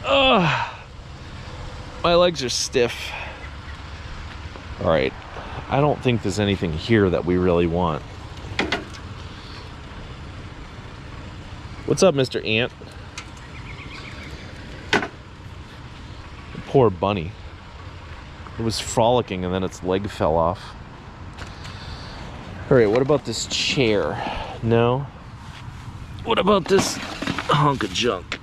Ugh. My legs are stiff. All right. I don't think there's anything here that we really want. What's up, Mr. Ant? Poor bunny. It was frolicking and then its leg fell off. All right, what about this chair? No? What about this hunk of junk?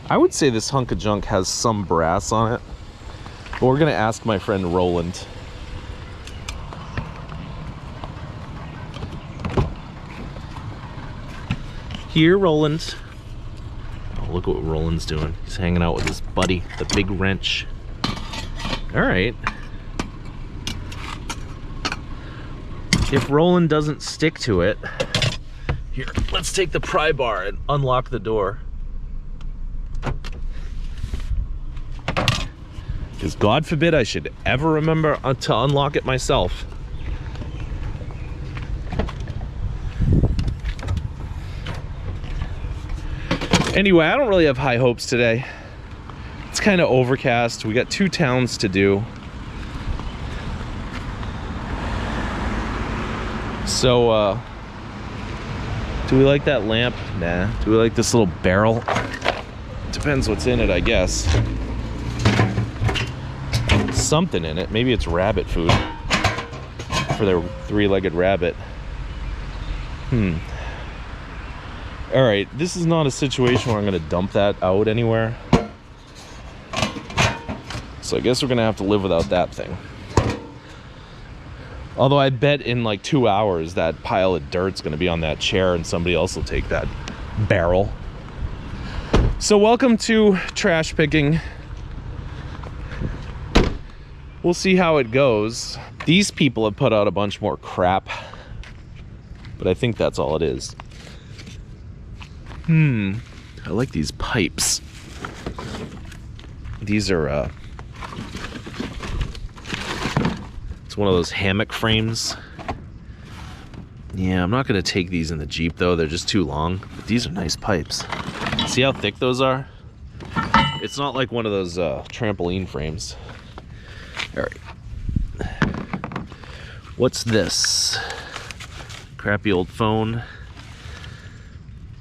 I would say this hunk of junk has some brass on it, but we're gonna ask my friend Roland. Here, Roland. Oh, look what Roland's doing. He's hanging out with his buddy, the big wrench. All right. If Roland doesn't stick to it, here, let's take the pry bar and unlock the door. Because God forbid I should ever remember to unlock it myself. Anyway, I don't really have high hopes today. It's kind of overcast. We got 2 towns to do. So, do we like that lamp? Nah. Do we like this little barrel? Depends what's in it, I guess. Something in it. Maybe it's rabbit food for their 3-legged rabbit. All right, this is not a situation where I'm gonna dump that out anywhere. So I guess we're gonna have to live without that thing. Although I bet in like 2 hours that pile of dirt's gonna be on that chair and somebody else will take that barrel. So welcome to trash picking. We'll see how it goes. These people have put out a bunch more crap, but I think that's all it is. I like these pipes. These are, it's one of those hammock frames. Yeah, I'm not gonna take these in the Jeep though, they're just too long. But these are nice pipes. See how thick those are? It's not like one of those trampoline frames. All right. What's this? Crappy old phone.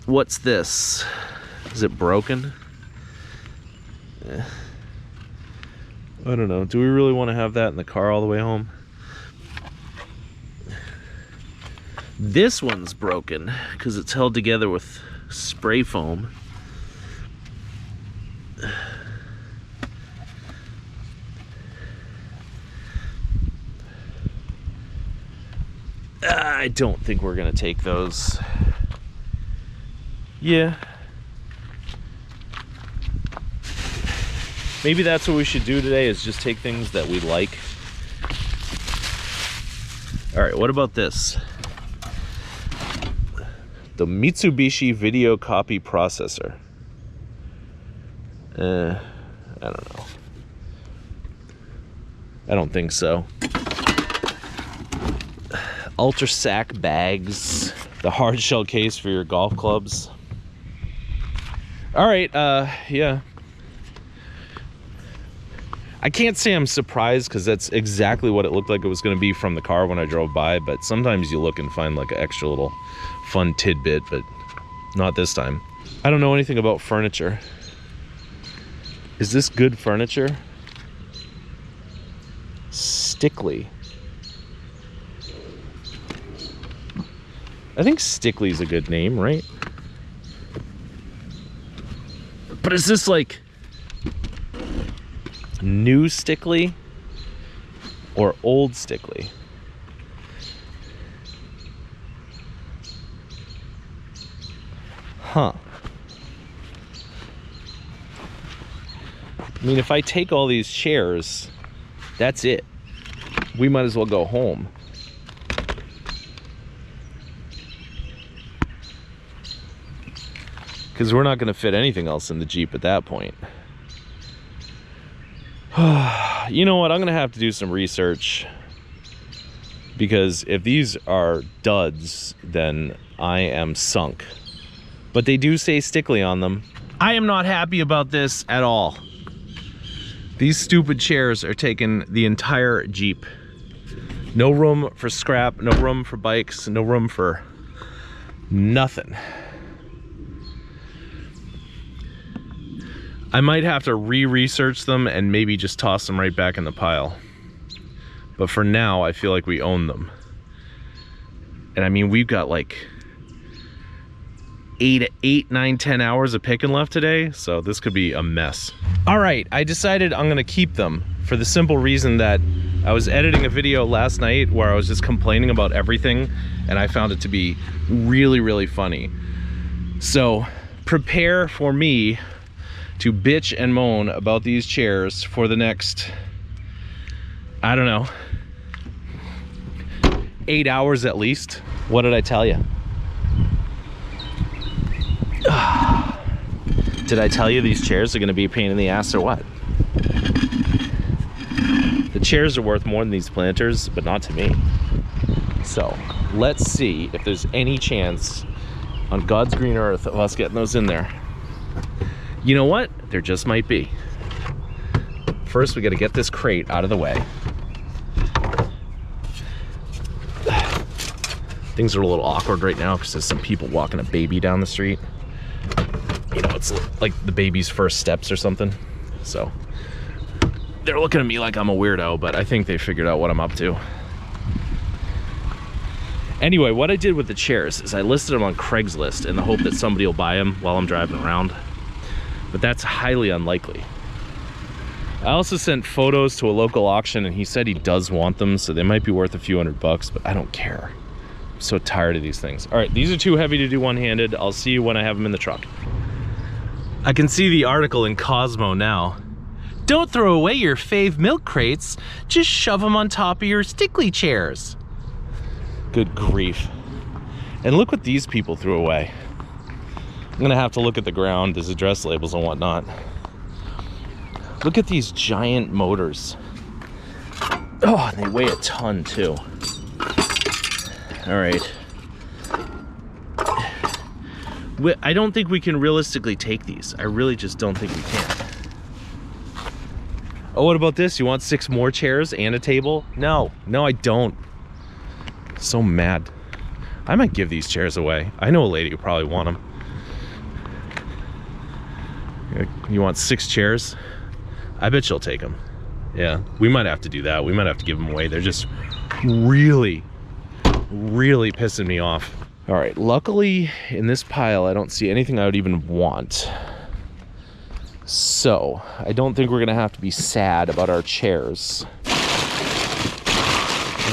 What's this? Is it broken? I don't know. Do we really want to have that in the car all the way home? This one's broken because it's held together with spray foam. I don't think we're gonna take those. Yeah. Maybe that's what we should do today, is just take things that we like. All right, what about this? The Mitsubishi Video Copy Processor. I don't know. I don't think so. Ultra sack bags. The hard shell case for your golf clubs. All right, yeah. I can't say I'm surprised because that's exactly what it looked like it was going to be from the car when I drove by, but sometimes you look and find like an extra little fun tidbit, but not this time. I don't know anything about furniture. Is this good furniture? Stickley. I think Stickley's a good name, right? But is this like new Stickley or old Stickley? Huh. I mean, if I take all these chairs, that's it. We might as well go home. Because we're not going to fit anything else in the Jeep at that point. You know what? I'm going to have to do some research. Because if these are duds, then I am sunk. but they do say Stickley on them. I am not happy about this at all. These stupid chairs are taking the entire Jeep. No room for scrap, no room for bikes, no room for nothing. I might have to re-research them and maybe just toss them right back in the pile. But for now, I feel like we own them. And I mean, we've got like 8, 9, 10 hours of picking left today, so this could be a mess. All right, I decided I'm gonna keep them for the simple reason that I was editing a video last night where I was just complaining about everything, and I found it to be really, really funny. So prepare for me to bitch and moan about these chairs for the next, I don't know, 8 hours at least. What did I tell you? Did I tell you these chairs are gonna be a pain in the ass or what? The chairs are worth more than these planters, but not to me. So let's see if there's any chance on God's green earth of us getting those in there. You know what? There just might be. First, we gotta get this crate out of the way. Things are a little awkward right now because there's some people walking a baby down the street. You know, it's like the baby's first steps or something. So they're looking at me like I'm a weirdo, but I think they figured out what I'm up to. Anyway, what I did with the chairs is I listed them on Craigslist in the hope that somebody will buy them while I'm driving around. But that's highly unlikely. I also sent photos to a local auction and he said he does want them, so they might be worth a few $100, but I don't care. I'm so tired of these things. All right, these are too heavy to do one-handed. I'll see you when I have them in the truck. I can see the article in Cosmo now. Don't throw away your fave milk crates, just shove them on top of your Stickley chairs. Good grief. And look what these people threw away. I'm gonna have to look at the ground, there's address labels and whatnot. Look at these giant motors. Oh, and they weigh a ton too. All right. I don't think we can realistically take these. I really just don't think we can. Oh, what about this? You want 6 more chairs and a table? No, I don't. So mad. I might give these chairs away. I know a lady who probably want them. You want 6 chairs? I bet she'll take them. Yeah, we might have to do that. We might have to give them away. They're just really pissing me off. All right, luckily in this pile, I don't see anything I would even want. So I don't think we're gonna have to be sad about our chairs.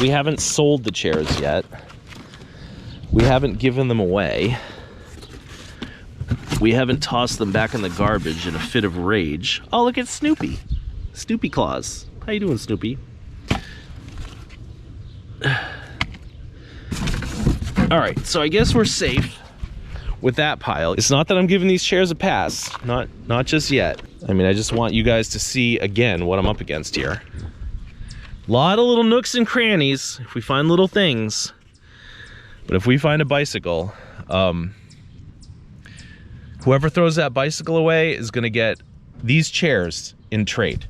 We haven't sold the chairs yet. We haven't given them away. We haven't tossed them back in the garbage in a fit of rage. Oh, look at Snoopy. Snoopy Claus. How you doing, Snoopy? All right, so I guess we're safe with that pile. It's not that I'm giving these chairs a pass, not just yet. I mean, I just want you guys to see again what I'm up against here. A lot of little nooks and crannies if we find little things. But if we find a bicycle, whoever throws that bicycle away is gonna get these chairs in trade.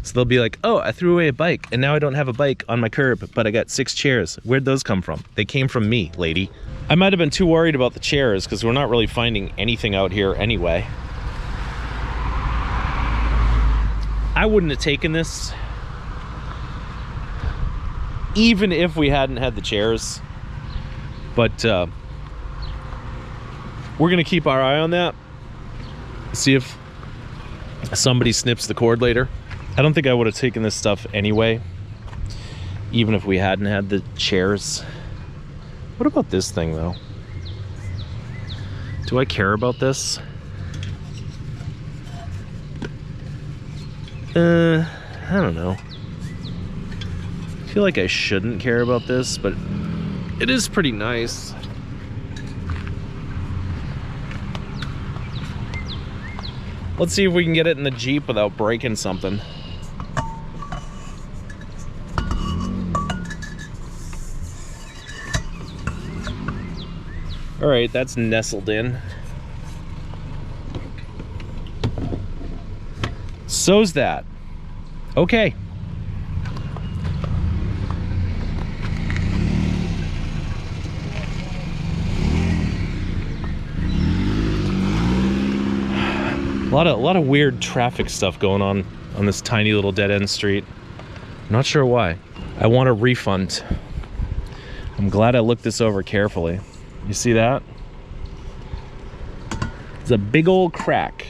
So they'll be like, oh, I threw away a bike and now I don't have a bike on my curb, but I got 6 chairs. Where'd those come from? They came from me, lady. I might have been too worried about the chairs because we're not really finding anything out here anyway. I wouldn't have taken this even if we hadn't had the chairs. But we're gonna keep our eye on that. See if somebody snips the cord later. I don't think I would have taken this stuff anyway, even if we hadn't had the chairs. What about this thing though? Do I care about this? I don't know. I feel like I shouldn't care about this, but it is pretty nice. Let's see if we can get it in the Jeep without breaking something. All right, that's nestled in. So's that. Okay. A lot of weird traffic stuff going on this tiny little dead-end street. I'm not sure why. I want a refund. I'm glad I looked this over carefully. You see that? It's a big old crack.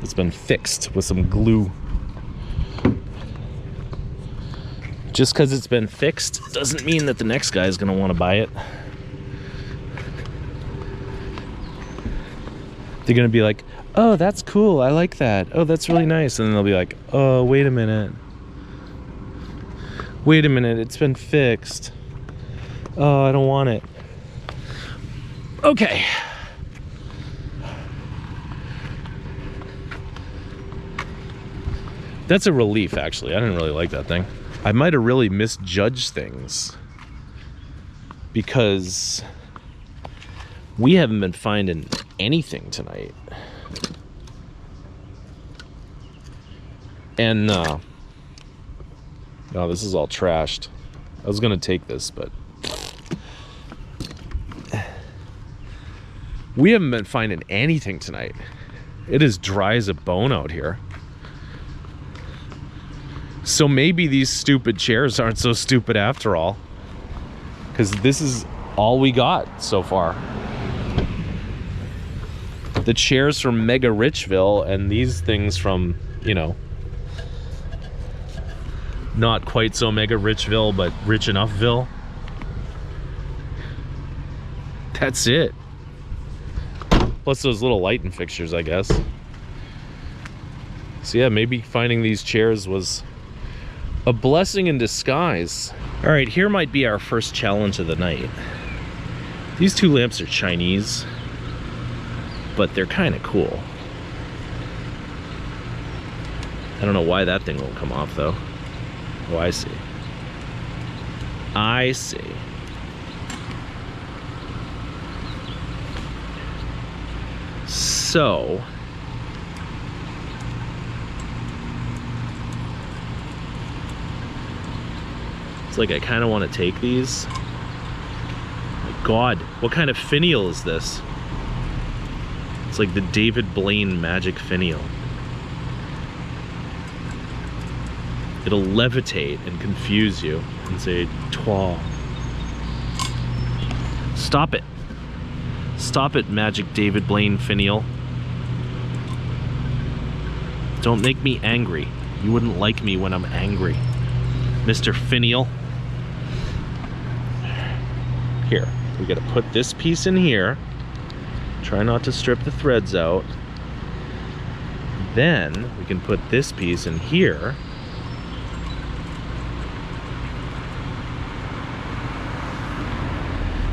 It's been fixed with some glue. Just because it's been fixed doesn't mean that the next guy is going to want to buy it. They're going to be like, oh, that's cool, I like that. Oh, that's really nice. And then they'll be like, oh, wait a minute. Wait a minute, it's been fixed. Oh, I don't want it. Okay. That's a relief, actually. I didn't really like that thing. I might have really misjudged things because we haven't been finding anything tonight. And oh, this is all trashed. I was gonna take this, but we haven't been finding anything tonight. It is dry as a bone out here. So maybe these stupid chairs aren't so stupid after all, because this is all we got so far. The chairs from Mega Richville and these things from, you know, not quite so Mega Richville, but rich enoughville. That's it. Plus those little lighting fixtures, I guess. So yeah, maybe finding these chairs was a blessing in disguise. All right, here might be our first challenge of the night. These two lamps are Chinese, but they're kind of cool. I don't know why that thing won't come off though. Oh, I see. I see. So it's like I kind of want to take these. My God, what kind of finial is this? It's like the David Blaine magic finial. It'll levitate and confuse you and say, "Twa." Stop it. Stop it, magic David Blaine finial. Don't make me angry. You wouldn't like me when I'm angry, Mr. Finial. Here, we gotta put this piece in here. Try not to strip the threads out. Then we can put this piece in here.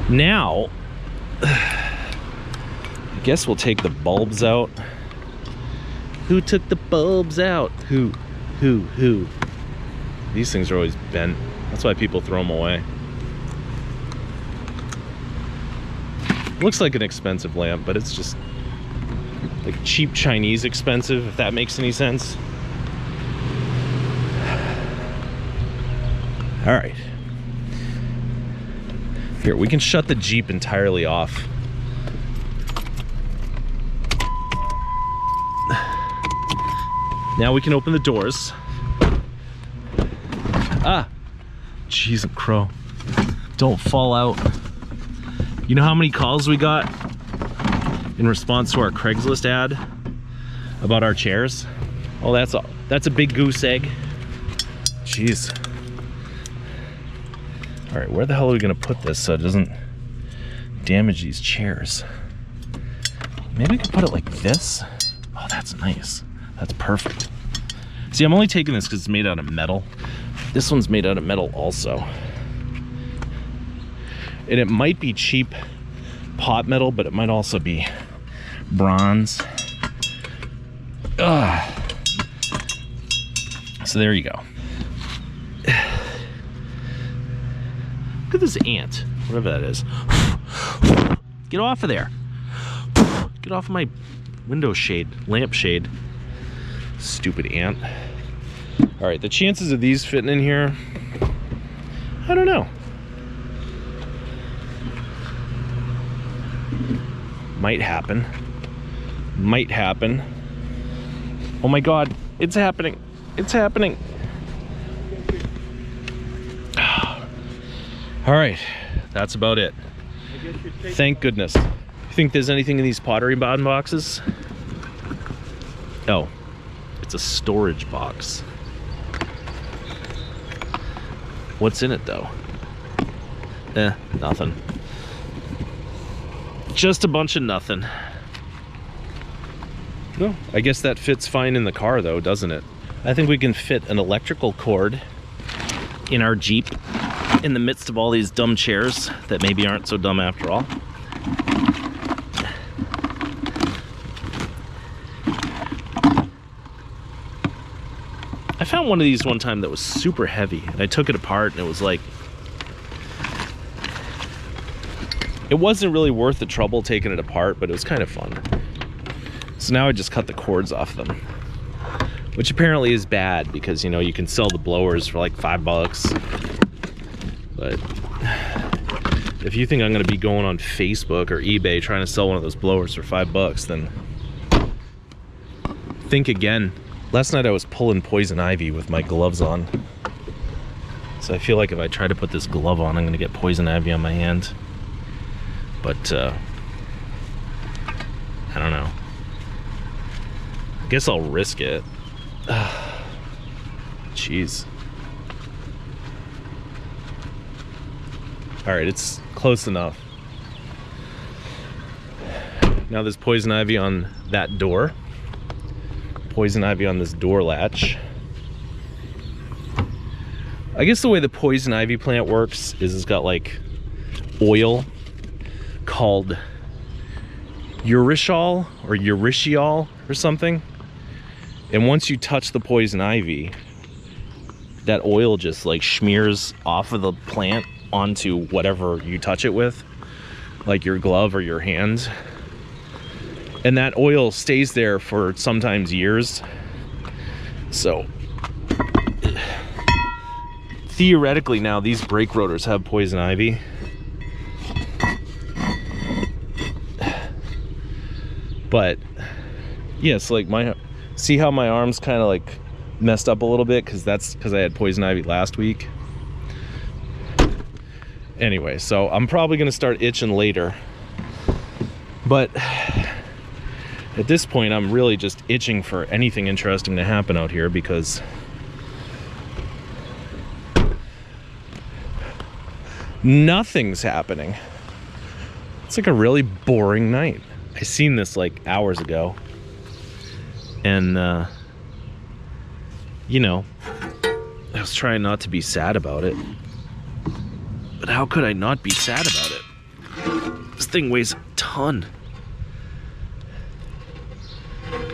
Now, I guess we'll take the bulbs out. Who took the bulbs out? Who? These things are always bent. That's why people throw them away. Looks like an expensive lamp, but it's just like cheap Chinese expensive, if that makes any sense. All right. Here, we can shut the Jeep entirely off. Now we can open the doors. Ah, jeez and crow. Don't fall out. You know how many calls we got in response to our Craigslist ad about our chairs? Oh, that's a big goose egg. Jeez. All right, where the hell are we gonna put this so it doesn't damage these chairs? Maybe we could put it like this. Oh, that's nice. That's perfect. See, I'm only taking this because it's made out of metal. This one's made out of metal also. And it might be cheap pot metal, but it might also be bronze. Ugh. So there you go. Look at this ant, whatever that is. Get off of there. Get off of my window shade, lamp shade. Stupid ant. All right, the chances of these fitting in here, I don't know. Might happen. Might happen. Oh my God, it's happening. It's happening. All right, that's about it. Thank goodness. You think there's anything in these Pottery Barn boxes? Oh, it's a storage box. What's in it though? Nothing. Just a bunch of nothing. No, I guess that fits fine in the car though, doesn't it? I think we can fit an electrical cord in our Jeep in the midst of all these dumb chairs that maybe aren't so dumb after all. I found one of these one time that was super heavy, and I took it apart and it was like, it wasn't really worth the trouble taking it apart, but it was kind of fun. So now I just cut the cords off them, which apparently is bad because, you know, you can sell the blowers for like $5. But if you think I'm going to be going on Facebook or eBay trying to sell one of those blowers for $5, then think again. Last night I was pulling poison ivy with my gloves on. So I feel like if I try to put this glove on, I'm going to get poison ivy on my hand. But I don't know. I guess I'll risk it. Jeez. All right, it's close enough. Now there's poison ivy on that door. Poison ivy on this door latch. I guess the way the poison ivy plant works is it's got like oil called urushiol or urushiol or something. And once you touch the poison ivy, that oil just like smears off of the plant onto whatever you touch it with, like your glove or your hand. And that oil stays there for sometimes years. So theoretically now these brake rotors have poison ivy. But yes, like see how my arm's kind of like messed up a little bit because I had poison ivy last week. Anyway, so I'm probably gonna start itching later, but at this point I'm really just itching for anything interesting to happen out here because nothing's happening. It's like a really boring night. I seen this like hours ago, and you know, I was trying not to be sad about it. But how could I not be sad about it? This thing weighs a ton.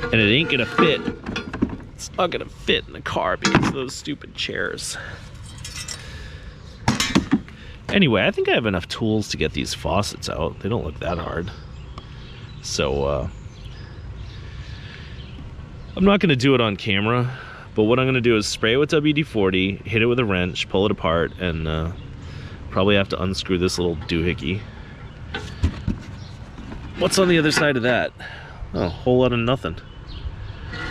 And it ain't gonna fit. It's not gonna fit in the car because of those stupid chairs. Anyway, I think I have enough tools to get these faucets out. They don't look that hard. So, I'm not gonna do it on camera, but what I'm gonna do is spray it with WD-40, hit it with a wrench, pull it apart, and probably have to unscrew this little doohickey. What's on the other side of that? Oh, a whole lot of nothing.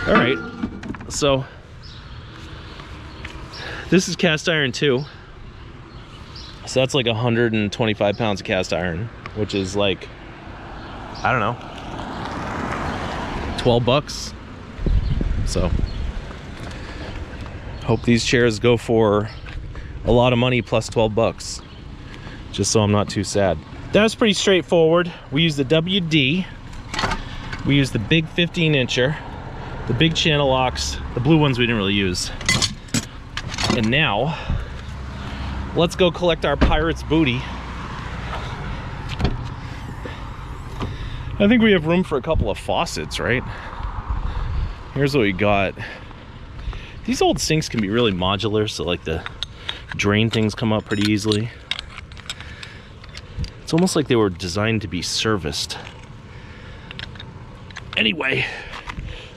All right, so this is cast iron too. So that's like 125 pounds of cast iron, which is like, I don't know, $12. So hope these chairs go for a lot of money plus $12, just so I'm not too sad. That was pretty straightforward. We used the WD, we used the big 15-incher, the big channel locks, the blue ones we didn't really use. And now, let's go collect our pirate's booty. I think we have room for a couple of faucets, right? Here's what we got. These old sinks can be really modular, so like the drain things come up pretty easily. It's almost like they were designed to be serviced. Anyway,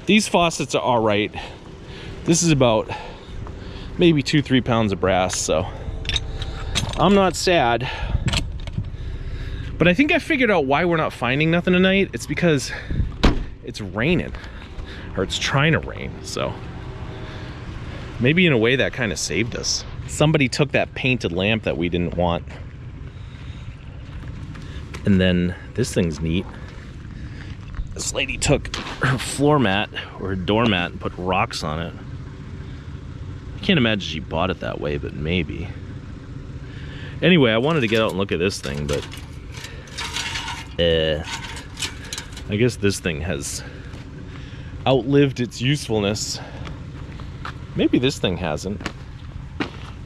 These faucets are all right. This is about maybe 2-3 pounds of brass, so I'm not sad. But I think I figured out why we're not finding nothing tonight. It's because it's raining, or it's trying to rain, so maybe in a way that kind of saved us. Somebody took that painted lamp that we didn't want. And then this thing's neat. This lady took her floor mat or her doormat and put rocks on it. I can't imagine she bought it that way, but maybe. Anyway, I wanted to get out and look at this thing, but I guess this thing has outlived its usefulness. Maybe this thing hasn't.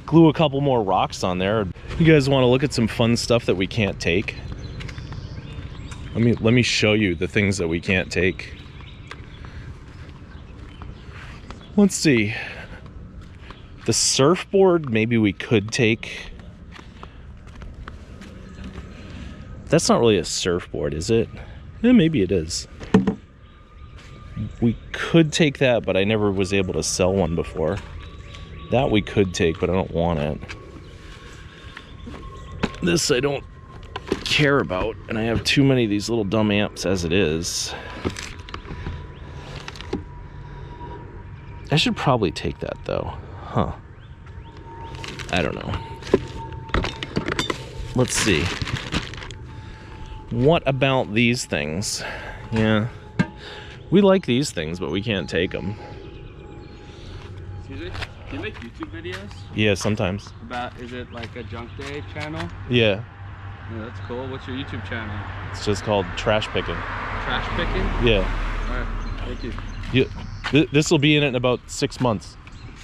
Glue a couple more rocks on there. You guys want to look at some fun stuff that we can't take? Let me show you the things that we can't take. Let's see. The surfboard, maybe we could take. That's not really a surfboard, is it? Yeah, maybe it is. We could take that, but I never was able to sell one before. That we could take, but I don't want it. This I don't care about, and I have too many of these little dumb amps as it is. I should probably take that though. Huh. I don't know. Let's see. What about these things? Yeah. We like these things, but we can't take them. Excuse me? Do you make YouTube videos? Yeah, sometimes. Is it like a junk day channel? Yeah. Yeah, that's cool. What's your YouTube channel? It's just called Trash Picking. Trash Picking? Yeah. Alright, thank you. This will be in it in about 6 months.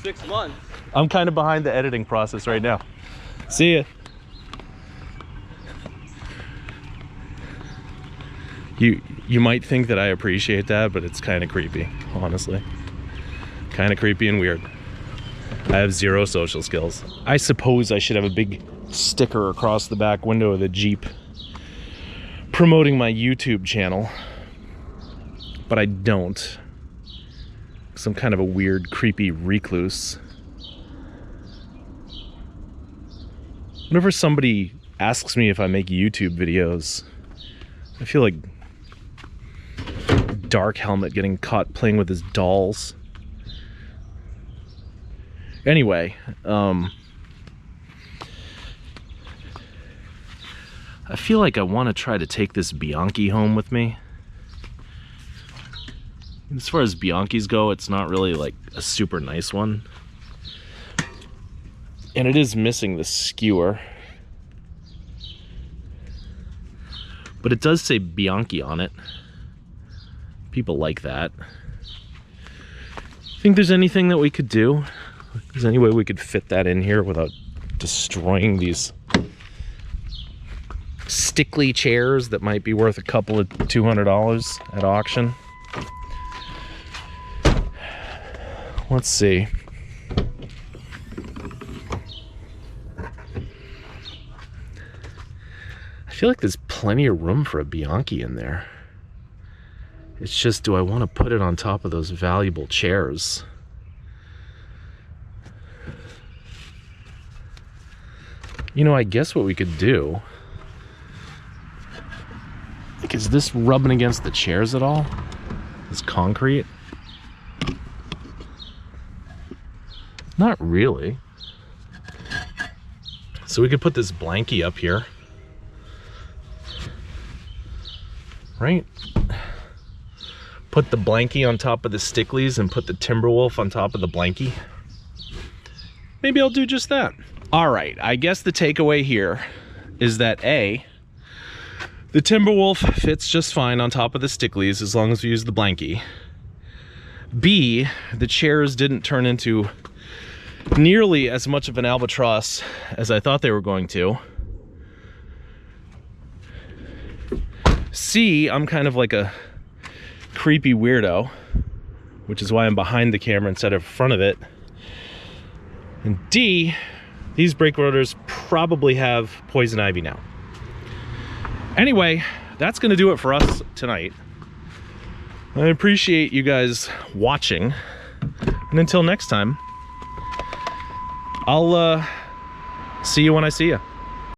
6 months? I'm kind of behind the editing process right now. See ya. You might think that I appreciate that, but it's kind of creepy, honestly. Kind of creepy and weird. I have zero social skills. I suppose I should have a big sticker across the back window of the Jeep promoting my YouTube channel, but I don't, because I'm kind of a weird, creepy recluse. Whenever somebody asks me if I make YouTube videos, I feel like Dark Helmet getting caught playing with his dolls. Anyway, I feel like I want to try to take this Bianchi home with me. As far as Bianchis go, it's not really like a super nice one. And it is missing the skewer. But it does say Bianchi on it. People like that. Think there's anything that we could do? Is there any way we could fit that in here without destroying these Stickley chairs that might be worth a couple of $200 at auction? Let's see. I feel like there's plenty of room for a Bianchi in there. It's just, do I want to put it on top of those valuable chairs? You know, I guess what we could do, like, is this rubbing against the chairs at all? This concrete? Not really. So we could put this blankie up here. Right? Put the blankie on top of the Stickleys and put the Timberwolf on top of the blankie. Maybe I'll do just that. All right, I guess the takeaway here is that A, the Timberwolf fits just fine on top of the Stickleys as long as we use the blankie. B, the chairs didn't turn into nearly as much of an albatross as I thought they were going to. C, I'm kind of like a creepy weirdo, which is why I'm behind the camera instead of front of it. And D, these brake rotors probably have poison ivy now. Anyway, that's gonna do it for us tonight. I appreciate you guys watching. And until next time, I'll see you when I see you.